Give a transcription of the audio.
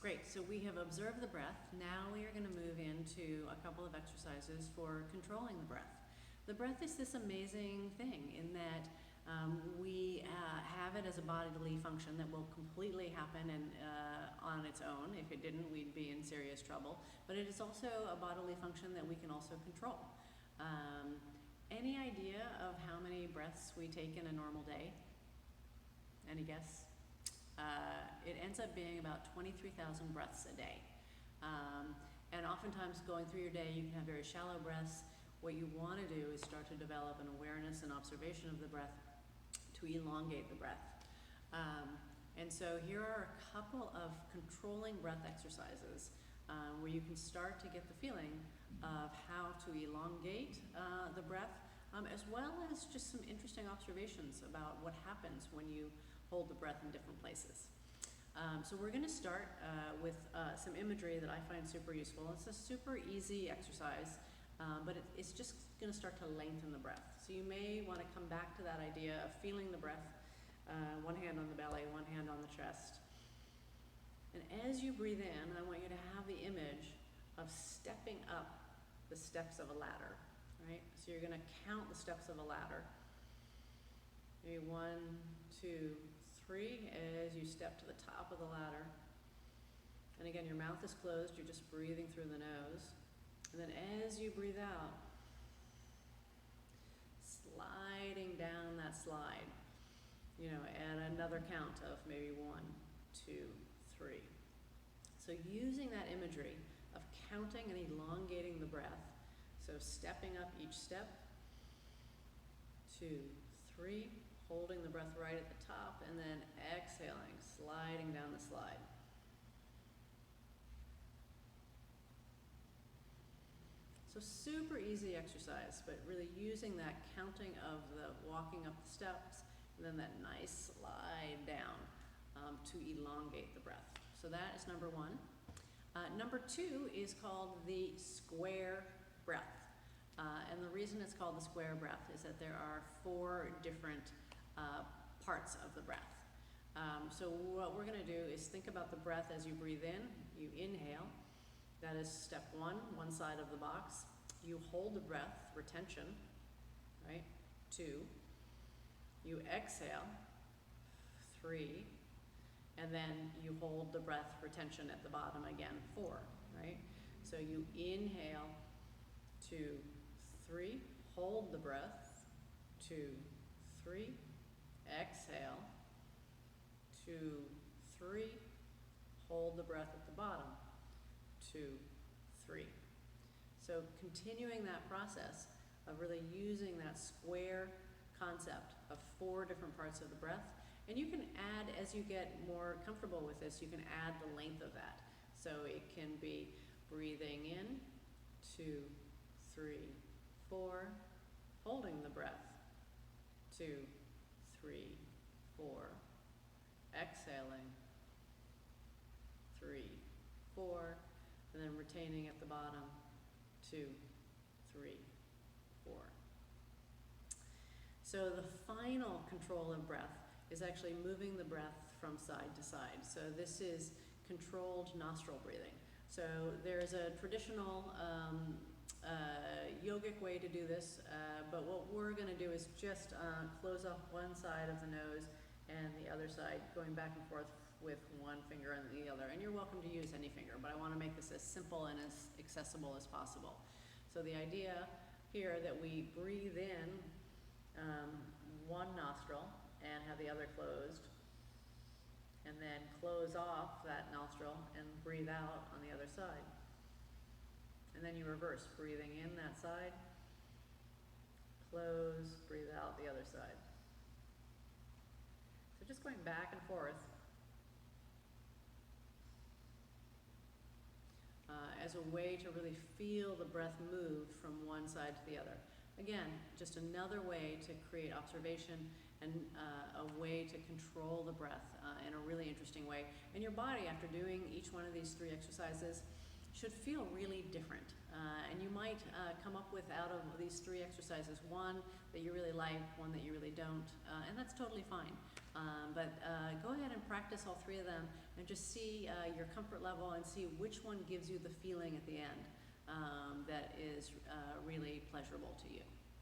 Great, so we have observed the breath. Now we are going to move into a couple of exercises for controlling the breath. The breath is this amazing thing in that we have it as a bodily function that will completely happen and on its own. If it didn't, we'd be in serious trouble. But it is also a bodily function that we can also control. Any idea of how many breaths we take in a normal day? Any guess? It ends up being about 23,000 breaths a day. And oftentimes going through your day, you can have very shallow breaths. What you want to do is start to develop an awareness and observation of the breath to elongate the breath. And so here are a couple of controlling breath exercises where you can start to get the feeling of how to elongate the breath, as well as just some interesting observations about what happens when you hold the breath in different places. So we're going to start with some imagery that I find super useful. It's a super easy exercise, but it's just going to start to lengthen the breath. So you may want to come back to that idea of feeling the breath, one hand on the belly, one hand on the chest. And as you breathe in, I want you to have the image of stepping up the steps of a ladder, right? So you're going to count the steps of a ladder. Maybe 1, 2, 3, as you step to the top of the ladder. And again, your mouth is closed, you're just breathing through the nose. And then as you breathe out, sliding down that slide, at another count of maybe 1, 2, 3. So using that imagery of counting and elongating the breath, so stepping up each step, 2, 3, holding the breath right at the top, and then exhaling, sliding down the slide. So super easy exercise, but really using that counting of the walking up the steps, and then that nice slide down to elongate the breath. So that is number 1. Number 2 is called the square breath. And the reason it's called the square breath is that there are 4 different parts of the breath. So what we're going to do is think about the breath as you breathe in. You inhale. That is step 1, one side of the box. You hold the breath, retention, right? 2. You exhale, 3. And then you hold the breath, retention at the bottom again, 4, right? So you inhale, 2, 3. Hold the breath, 2, 3. Exhale, 2, 3. Hold the breath at the bottom, 2, 3. So continuing that process of really using that square concept of 4 different parts of the breath. And you can add, as you get more comfortable with this, you can add the length of that. So it can be breathing in, 2, 3, 4, holding the breath, 2, 3, 4, exhaling, 3, 4, and then retaining at the bottom, 2, 3, 4. So the final control of breath is actually moving the breath from side to side. So this is controlled nostril breathing. So there's a traditional yogic way to do this, but what we're going to do is just close off one side of the nose and the other side, going back and forth with one finger and the other. And you're welcome to use any finger, but I want to make this as simple and as accessible as possible. So the idea here that we breathe in one nostril and have the other closed, and then close off that nostril and breathe out on the other side. And then you reverse, breathing in that side, close, breathe out the other side. So just going back and forth as a way to really feel the breath move from one side to the other. Again, just another way to create observation and a way to control the breath in a really interesting way. And your body, after doing each one of these 3 exercises, should feel really different. And you might come up with, out of these 3 exercises, one that you really like, one that you really don't, and that's totally fine. But go ahead and practice all three of them and just see your comfort level and see which one gives you the feeling at the end that is really pleasurable to you.